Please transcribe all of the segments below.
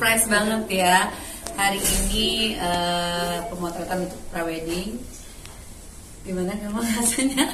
surprise banget ya. Hari ini pemotretan untuk prawedding. Gimana kamu rasanya?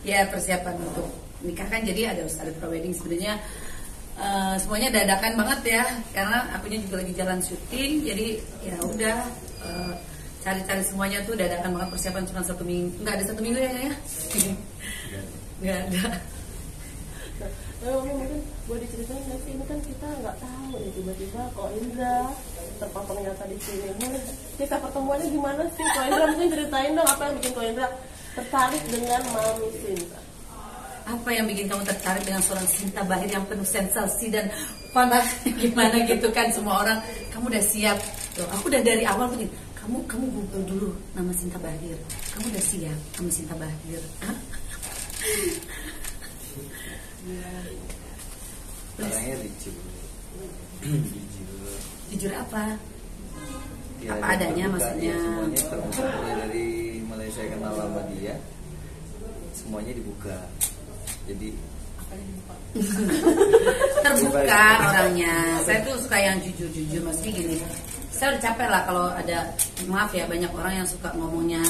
Ya, persiapan untuk nikah kan, jadi harus ada prawedding. Sebenarnya semuanya dadakan banget ya, karena akunya juga lagi jalan syuting, jadi ya udah cari-cari semuanya tuh dadakan banget. Persiapan cuma 1 minggu, nggak ada 1 minggu ya? Nggak ada. Mungkin boleh diceritain nggak sih, ini kan kita nggak tahu ya, tiba-tiba kok Indra terpapar nyata di sini. Kita pertemuannya gimana sih? Kok Indra mungkin ceritain dong, apa yang bikin kok Indra tertarik dengan Mami Sinta? Apa yang bikin kamu tertarik dengan seorang Sinta Bahir yang penuh sensasi dan panas gimana gitu kan? Semua orang, kamu udah siap? Loh, aku udah dari awal tuh, kamu Google dulu nama Sinta Bahir. Kamu udah siap sama Sinta Bahir? Orangnya jujur apa? ya, apa adanya maksudnya? Ya, semuanya terbuka, dari mulai saya kenal sama dia semuanya dibuka, jadi terbuka orangnya. Saya tuh suka yang jujur, maksudnya gini, saya udah capek lah kalau ada, maaf ya, banyak orang yang suka ngomongnya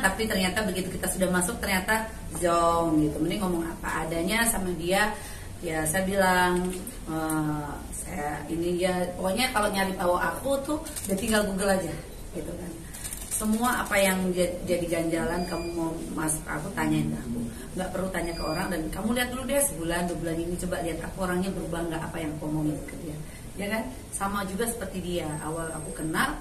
tapi ternyata begitu kita sudah masuk ternyata zong gitu. Mending ngomong apa adanya sama dia. Ya saya bilang, saya ini ya, pokoknya kalau nyari tahu aku tuh udah tinggal Google aja gitu kan. Semua apa yang jadi ganjalan kamu mau masuk aku, tanyain ke aku. Nggak perlu tanya ke orang, dan kamu lihat dulu deh sebulan 2 bulan ini, coba lihat aku orangnya berubah nggak apa yang aku omongin ke dia, ya kan? Sama juga seperti dia, awal aku kenal,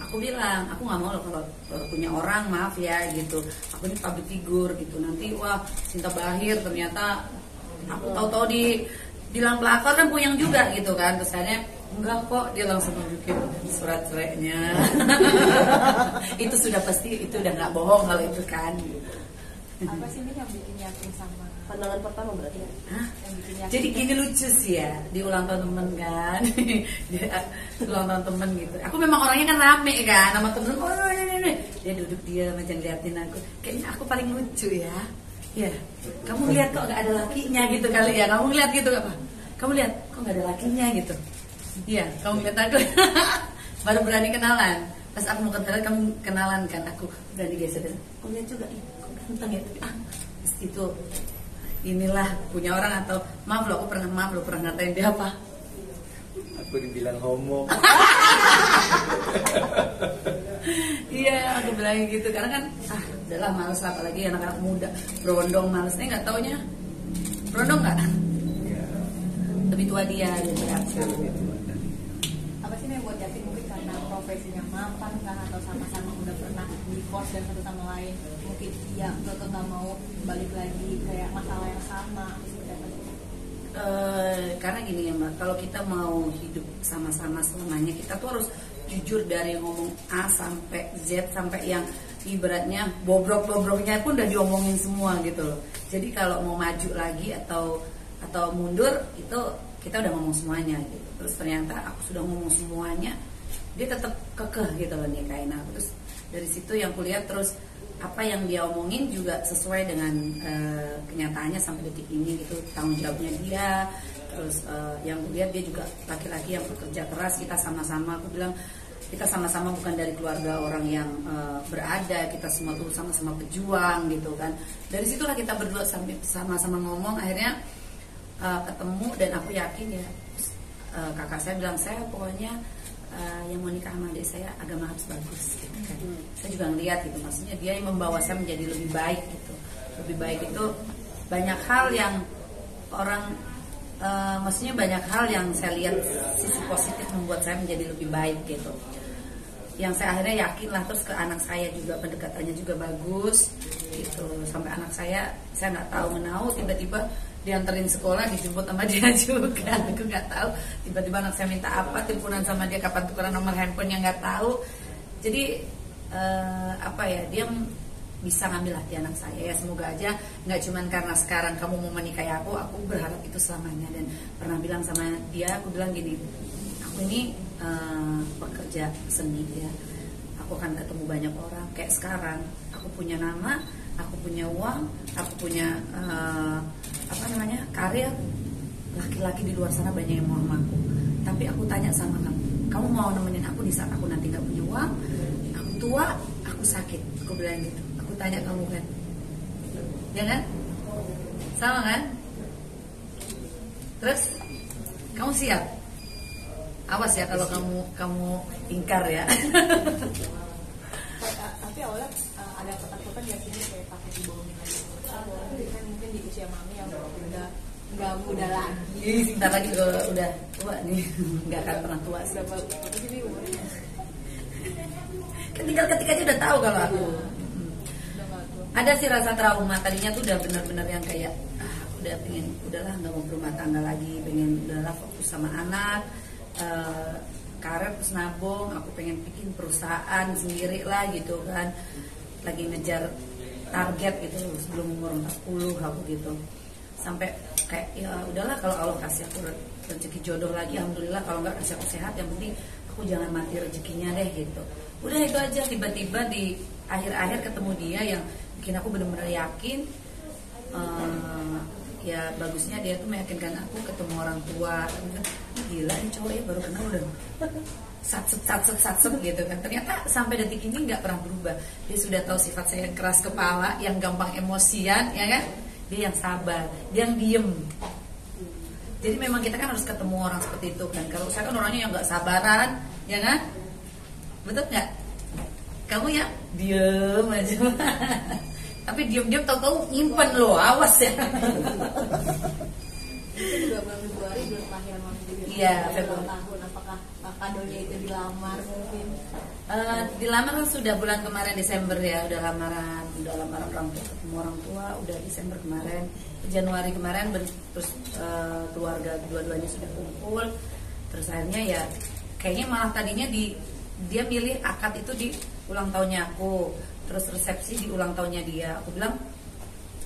aku bilang aku nggak mau loh kalau punya orang, maaf ya gitu, aku ini public figure gitu, nanti wah Sinta Bahir ternyata aku tahu-tahu di bilang pelakor kan puyeng juga gitu kan. Terus akhirnya enggak kok, dia langsung nunjukin surat cerainya. Itu sudah pasti, itu udah nggak bohong kalau itu kan. Apa sih ini yang bikin yakin sama Pandangan pertama berarti ya? yang bikin yakin? Jadi gini lucu sih ya, di ulang tahun temen kan. Di ulang tahun temen gitu, aku memang orangnya kan rame kan sama temen. Oh ini. Dia duduk, dia macam liatin aku, kayaknya aku paling lucu ya. Ya, kamu lihat kok gak ada lakinya gitu kali ya. Kamu lihat gitu apa? Kamu lihat kok gak ada lakinya gitu. Iya, kamu lihat aku. Baru berani kenalan. Pas aku mau kenalan, kamu kenalan kan, aku berani geser. Kamu lihat juga, kok ganteng ya. Tapi itu inilah punya orang. Atau maaf lo, aku pernah ngatain dia apa? aku dibilang homo. Iya, aku bilang gitu karena kan udahlah males lah, apalagi anak-anak muda berondong, malesnya nggak taunya berondong nggak, Ya, lebih tua dia gitu kan. saya lebih tua dari Apa sih yang buat yakin? Mungkin karena profesinya mapan kah, atau sama-sama udah pernah di course dan satu sama lain, mungkin ya nggak mau balik lagi kayak masalah yang sama, seperti apa sih? Karena gini ya Mbak, kalau kita mau hidup sama-sama selamanya, kita tuh harus jujur dari ngomong A sampai Z, sampai yang ibaratnya bobrok-bobroknya pun udah diomongin semua gitu loh. Jadi kalau mau maju lagi atau mundur itu kita udah ngomong semuanya gitu. Terus ternyata aku sudah ngomong semuanya, dia tetap kekeh gitu loh nikahin aku. Terus dari situ yang kulihat, terus apa yang dia omongin juga sesuai dengan kenyataannya sampai detik ini gitu, tanggung jawabnya dia. Terus yang kulihat dia juga laki-laki yang bekerja keras. Kita sama-sama, aku bilang kita sama-sama bukan dari keluarga orang yang berada, kita semua tuh sama-sama pejuang gitu kan. Dari situlah kita berdua sampai sama-sama ngomong, akhirnya ketemu. Dan aku yakin ya, kakak saya bilang, saya pokoknya yang mau nikah sama adik saya agama harus bagus gitu kan. Saya juga ngeliat gitu, maksudnya dia yang membawa saya menjadi lebih baik gitu. Lebih baik itu banyak hal yang orang maksudnya banyak hal yang saya lihat sisi positif membuat saya menjadi lebih baik gitu. Yang saya akhirnya yakin lah. Terus ke anak saya juga pendekatannya juga bagus gitu. Sampai anak saya nggak tahu menau, tiba-tiba dianterin sekolah, dijemput sama dia juga. Aku nggak tahu, tiba-tiba anak saya minta apa, teleponan sama dia, kapan tukeran nomor handphonenya nggak tahu. Jadi apa ya, dia bisa ngambil hati anak saya ya. Semoga aja nggak cuman karena sekarang kamu mau menikahi aku berharap itu selamanya. Dan pernah bilang sama dia, aku bilang gini, aku ini pekerja seni ya, aku akan ketemu banyak orang. Kayak sekarang aku punya nama, aku punya uang, aku punya karir, laki-laki di luar sana banyak yang mau sama aku, tapi aku tanya sama kamu, kamu mau nemenin aku di saat aku nanti nggak punya uang, aku tua, aku sakit, aku bilang gitu. Aku tanya kamu kan, ya kan, sama kan? Terus kamu siap? Awas ya kalau kamu ingkar ya. Tapi awalnya ada ketakutan ya sini kayak takut dibohongin lagi. Kan mungkin di usia mami yang udah nggak muda lagi. Sebentar lagi gue udah tua nih, nggak akan pernah tua sih. Berapa sini umurnya? Kan tinggal ketika aja udah tahu kalau aku. Udah nggak tua. Ada sih rasa trauma, tadinya tuh udah benar-benar yang kayak udah pengen, udahlah nggak mau berumah tangga lagi, pengen udahlah fokus sama anak, karet terus nabung, aku pengen bikin perusahaan sendiri lah gitu kan, lagi ngejar target gitu sebelum umur 40 aku gitu, sampai kayak ya udahlah kalau Allah kasih aku rezeki jodoh lagi, alhamdulillah, kalau nggak kasih aku sehat, yang penting aku jangan mati rezekinya deh gitu. Udah itu aja, tiba-tiba di akhir-akhir ketemu dia yang bikin aku benar-benar yakin. Ya bagusnya dia tuh meyakinkan aku ketemu orang tua. Gila nih cowok ya, baru kenal udah satsep gitu kan. Ternyata sampai detik ini nggak pernah berubah. Dia sudah tahu sifat saya yang keras kepala, yang gampang emosian, ya kan. Dia yang sabar, dia yang diem. Jadi memang kita kan harus ketemu orang seperti itu kan. Kalau saya kan orangnya yang nggak sabaran, ya kan. Betul nggak? Kamu ya diem aja. Tapi diam-diam tahu-tahu nyimpen loh, awas ya. Itu juga bulan Februari bulan kelahiran mami juga. Iya, Februari tahun. Apakah kadonya itu dilamar mungkin? Dilamar kan sudah bulan kemarin Desember ya, udah lamaran orang tua, ketemu orang tua udah Desember kemarin, Januari kemarin terus keluarga dua-duanya sudah kumpul, terus akhirnya ya kayaknya malah tadinya dia milih akad itu di ulang tahunnya aku, terus resepsi di ulang tahunnya dia. Aku bilang,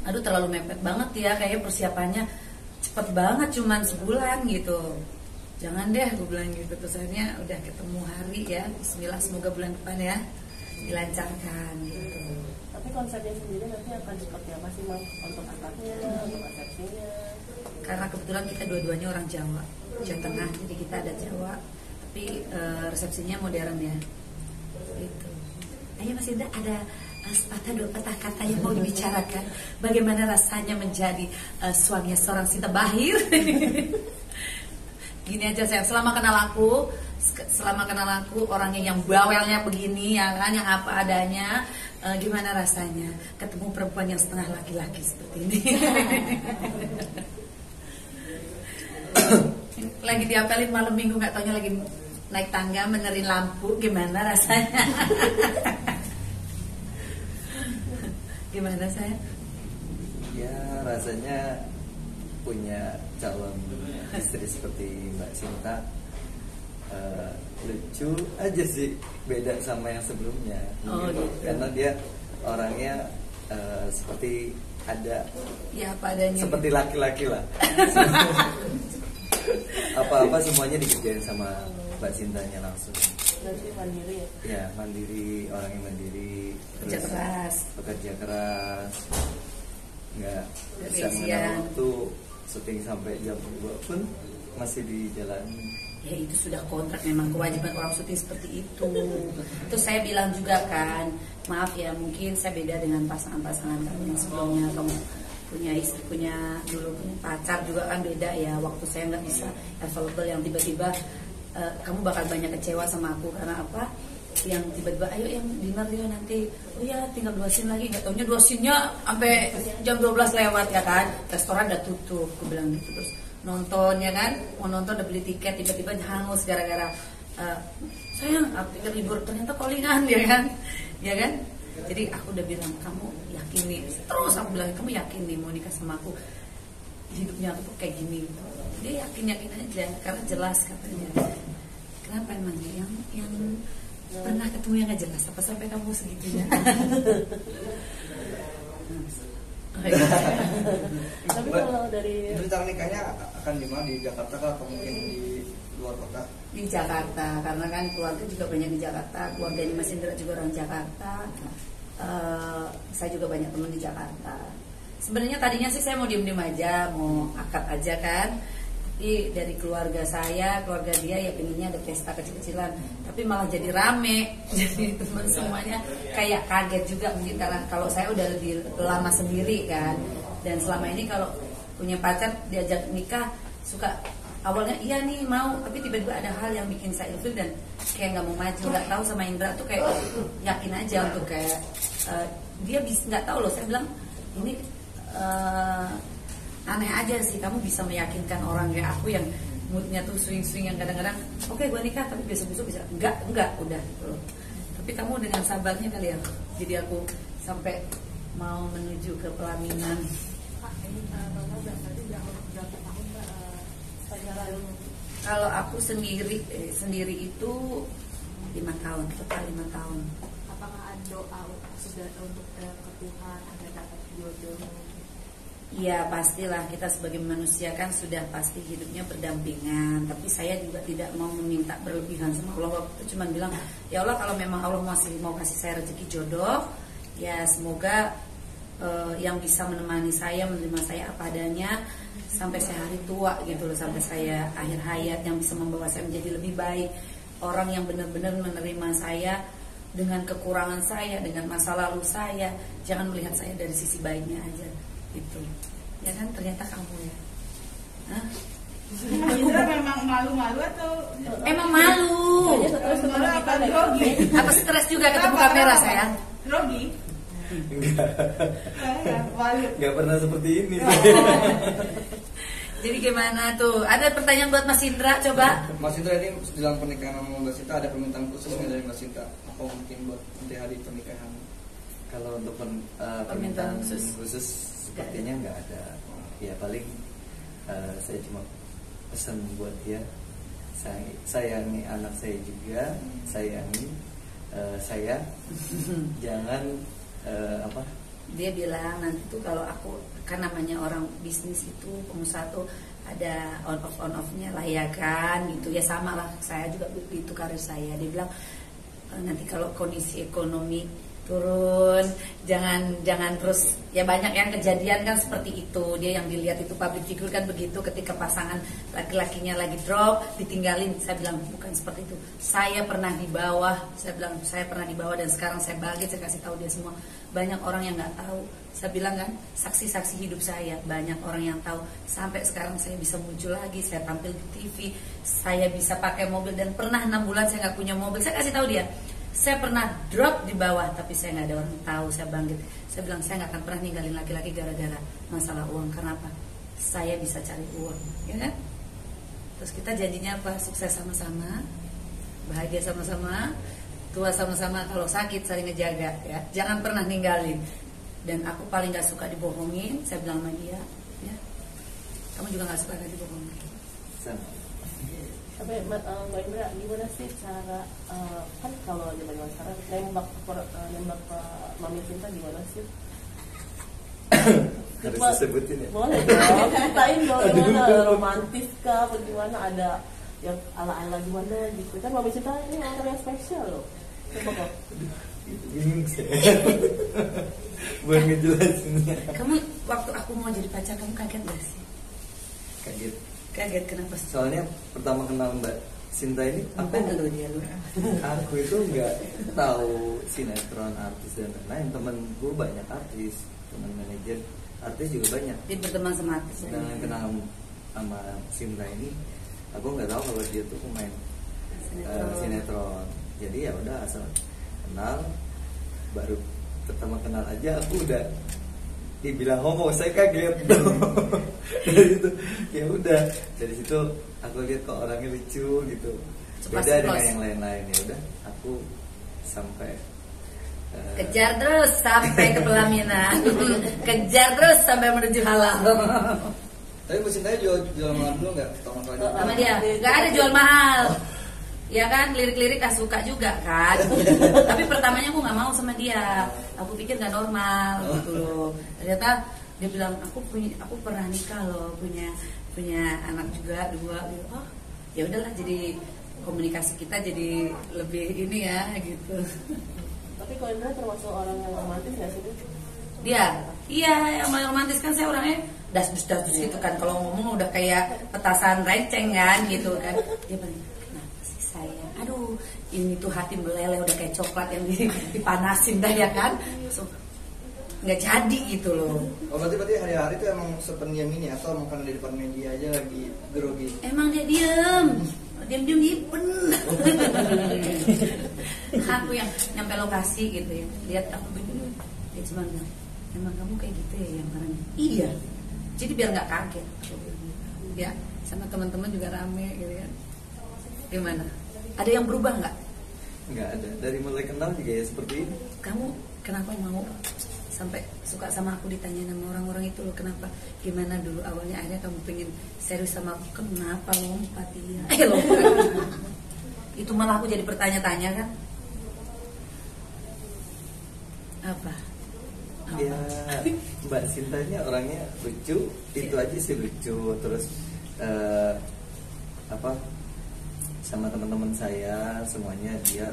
aduh terlalu mepet banget ya, kayaknya persiapannya cepet banget, cuman sebulan gitu. Jangan deh, aku bilang gitu. Terus akhirnya udah ketemu hari ya, bismillah, semoga bulan depan ya dilancarkan gitu. Tapi konsepnya sendiri nanti akan seperti apa sih Mam? Untuk akadnya, untuk resepsinya? Karena kebetulan kita dua-duanya orang Jawa Tengah, jadi kita ada Jawa, tapi resepsinya modern ya gitu. Ayo Mas Indra, ada sepatah dua patah kata yang mau dibicarakan. Bagaimana rasanya menjadi suaminya seorang Sinta Bahir? Gini aja saya, selama kenal aku orangnya yang bawelnya begini ya kan, yang apa adanya, gimana rasanya ketemu perempuan yang setengah laki-laki seperti ini? Lagi diapelin malam minggu, nggak taunya lagi naik tangga benerin lampu, gimana rasanya? Gimana saya? Ya rasanya punya calon istri seperti Mbak Sinta lucu aja sih, beda sama yang sebelumnya. Oh, gitu. Karena dia orangnya seperti ada Ya apa adanya. seperti laki-laki lah. Apa-apa semuanya dikerjain sama Mbak Sintanya langsung. Nanti mandiri ya? Ya mandiri, orangnya mandiri, Kerja terus keras. bekerja keras, nggak bisa Siang. mengenal waktu, syuting sampai jam 2 pun masih di jalan. Ya itu sudah kontrak, memang kewajiban orang syuting seperti itu. Terus saya bilang juga kan, maaf ya mungkin saya beda dengan pasangan-pasangan kamu yang sebelumnya. Kamu punya istri, punya pacar juga kan beda ya. Waktu saya nggak bisa available, yang tiba-tiba kamu bakal banyak kecewa sama aku. Karena apa? Yang tiba-tiba ayo yang dinner ya nanti, oh ya tinggal 2 scene lagi, nggak taunya 2 scene-nya sampai jam 12 lewat ya kan, restoran udah tutup, aku bilang gitu. Terus nonton ya kan, mau nonton udah beli tiket, tiba-tiba hangus gara-gara sayang aku pikir libur, ternyata callingan ya kan. Jadi aku udah bilang, kamu yakin nih, terus aku bilang, kamu yakin nih mau nikah sama aku, hidupnya aku tuh kayak gini gitu. Dia yakin aja karena jelas katanya. Kenapa emangnya yang pernah ketemu yang gak jelas, apa sampai kamu segitunya? Tapi kalau dari rencana nikahnya akan di mana, di Jakarta kah atau mungkin di luar kota? Di Jakarta, karena kan keluarga juga banyak di Jakarta, keluarganya Mas Indra juga orang Jakarta, saya juga banyak teman di Jakarta. Sebenarnya tadinya sih saya mau diem-diem aja, mau akad aja kan, dari keluarga dia ya pengennya ada pesta kecil-kecilan, tapi malah jadi rame. Jadi teman semuanya kayak kaget juga mungkin karena kalau saya udah lebih lama sendiri kan, dan selama ini kalau punya pacar diajak nikah suka awalnya iya nih mau, tapi tiba-tiba ada hal yang bikin saya ilfil dan kayak nggak mau maju. Nggak tahu sama Indra tuh kayak yakin aja untuk kayak dia bisa, nggak tahu loh, saya bilang ini aneh aja sih kamu bisa meyakinkan orang kayak aku yang moodnya tuh swing-swing yang kadang-kadang oke gue nikah tapi besok-besok bisa enggak udah gitu loh. Tapi kamu dengan sabarnya kali ya, jadi aku sampai mau menuju ke pelaminan. Kalau aku sendiri itu 5 tahun, total 5 tahun. Apakah ada doa sudah untuk ke Tuhan agar dapat jodoh? Iya pastilah, kita sebagai manusia kan sudah pasti hidupnya berdampingan. Tapi saya juga tidak mau meminta berlebihan sama Allah. Waktu itu cuma bilang, ya Allah kalau memang Allah masih mau kasih saya rezeki jodoh, ya semoga yang bisa menemani saya, menerima saya apa adanya sampai saya hari tua gitu loh, sampai saya akhir hayat, yang bisa membawa saya menjadi lebih baik. Orang yang benar-benar menerima saya dengan kekurangan saya, dengan masa lalu saya, jangan melihat saya dari sisi baiknya aja gitu. Ya kan, ternyata kamu ya. Hah? Indra memang malu-malu atau Emang malu. malu apa grogi? Apa stres juga ketemu kamera saya? Grogi? Malu. Nggak pernah seperti ini. Jadi gimana tuh? Ada pertanyaan buat Mas Indra, coba. Mas Indra, ini jelang pernikahan sama Mbak Sinta ada permintaan khusus nggak dari Mbak Sinta? Apa mungkin buat nanti hari pernikahan? Kalau untuk Permintaan permintaan khusus. khusus sepertinya nggak ada. Ya paling saya cuma pesan buat dia, sayangi anak saya juga, sayangi saya, jangan apa? Dia bilang nanti tuh kalau aku, kan namanya orang bisnis itu pengusaha tuh ada on offnya lah ya kan gitu ya, sama lah saya juga itu karir saya. Dia bilang nanti kalau kondisi ekonomi turun jangan terus, ya banyak yang kejadian kan seperti itu. Dia yang dilihat itu public figure kan begitu, ketika pasangan laki-lakinya lagi drop ditinggalin. Saya bilang bukan seperti itu, saya pernah di bawah. Saya bilang saya pernah di bawah dan sekarang saya bangkit, saya kasih tahu dia semua. Banyak orang yang nggak tahu, saya bilang kan saksi-saksi hidup saya, banyak orang yang tahu. Sampai sekarang saya bisa muncul lagi, saya tampil di TV, saya bisa pakai mobil, dan pernah 6 bulan saya nggak punya mobil. Saya kasih tahu dia, saya pernah drop di bawah, tapi saya nggak ada orang tahu saya bangkit. Saya bilang saya nggak akan pernah ninggalin laki-laki gara-gara masalah uang. Karena apa? Saya bisa cari uang, ya kan? Terus kita jadinya apa? Sukses sama-sama, bahagia sama-sama, tua sama-sama. Kalau sakit saling ngejaga, ya. Jangan pernah ninggalin. Dan aku paling nggak suka dibohongin. Saya bilang sama dia, ya. Kamu juga nggak suka kan dibohongin? Sama. Tapi Mbak Indra, gimana sih cara kan kalau zaman sekarang nembak ke Mami Sinta gimana sih? Harus disebutin ya? Boleh dong, ceritain dong gimana, romantis kah, atau gimana, ada yang ala-ala gimana gitu. Kan Mami Sinta ini orang yang spesial loh. Coba kok. Bingung sih. Buat ngejelasinnya. Kamu waktu aku mau jadi pacar kamu kaget gak sih? Kaget. Kaget kenapa sih? Soalnya pertama kenal Mbak Sinta ini, Apa dulu dia lu? aku itu nggak tahu sinetron, artis dan lain-lain. Temenku banyak artis, teman manajer artis juga banyak. Dia berteman sama artis. Dengan kenal sama Sinta ini, aku nggak tahu kalau dia tuh pemain sinetron. Jadi ya udah asal kenal, baru pertama kenal aja aku udah dibilang homo, saya kaget. Dari situ ya udah, dari situ aku lihat kok orangnya lucu gitu, beda dengan yang lain-lain. Ya udah aku sampai kejar terus sampai ke pelaminan. Kejar terus sampai menuju halal. Tapi Mbak Sinta jual mahal dulu nggak? Sama dia nggak ada jual mahal. Ya kan, lirik-lirik suka juga kan. Tapi pertamanya aku nggak mau sama dia. Aku pikir nggak normal gitu loh. Ternyata dia bilang aku pernah nikah loh, punya anak juga 2 gitu. Oh ya udahlah, jadi komunikasi kita jadi lebih ini ya gitu. Tapi kalau Indra termasuk orang yang romantis nggak sih? Dia iya yang romantis kan, saya orangnya das gitu kan, kalau ngomong udah kayak petasan renceng kan gitu kan. Dia bilang, kenapa sih sayang, aduh ini tuh hati meleleh udah kayak coklat yang dipanasin dah ya kan, so, nggak jadi gitu loh. Oh berarti hari-hari itu emang sependiam ini atau emang karena di depan media aja lagi grogi? Emang dia diam nyipen. Aku yang nyampe lokasi gitu ya, lihat aku begini, dia cuma bilang, emang kamu kayak gitu ya yang orangnya. Iya, jadi biar nggak kaget ya, sama teman-teman juga rame gitu ya. Gimana, ada yang berubah nggak? Nggak ada, dari mulai kenal juga ya seperti ini. Kamu kenapa mau sampai suka sama aku, ditanya sama orang-orang itu loh, kenapa, gimana dulu awalnya akhirnya kamu pengen serius sama aku, kenapa lompat ya? Lompat. Itu malah aku jadi bertanya-tanya kan. Apa? Ya Mbak Sintanya orangnya lucu, itu aja sih lucu. Terus apa, sama teman-teman saya semuanya dia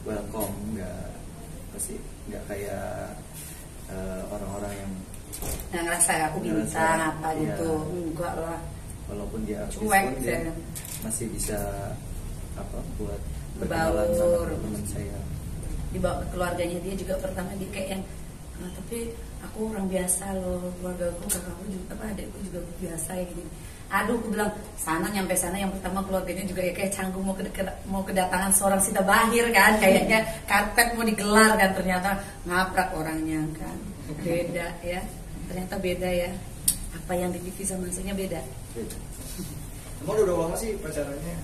welcome, nggak kayak orang-orang yang Yang ngerasa aku ngerasa, bintang apa iya. gitu, enggak lah. Walaupun dia artis Cuek, pun dia saya. masih bisa apa buat Berbaur. berkenalan sama teman saya. Dibawa keluarganya dia juga pertama dia kayak yang tapi aku orang biasa loh, keluarga aku, kakakku juga apa, adikku juga biasa ya gini. Aduh, aku bilang nyampe sana yang pertama keluarganya juga ya kayak canggung mau kedatangan seorang Sita Bahir kan, kayaknya karpet mau digelar kan, ternyata ngaprak orangnya kan. Beda ya, ternyata beda ya. Apa yang di TV sama aslinya beda. Emang udah lama sih pacarannya?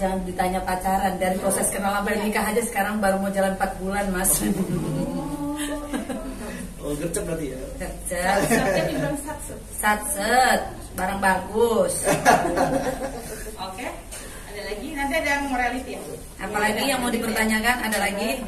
Jangan ditanya pacaran, dari proses kenal sampai nikah aja sekarang baru mau jalan 4 bulan mas. Oh gercep berarti ya? Kerja, Satset dibilang satset. satset, barang bagus. Oke. Ada lagi, nanti ada yang mau reality ya. Apalagi yang mau dipertanyakan, ada lagi?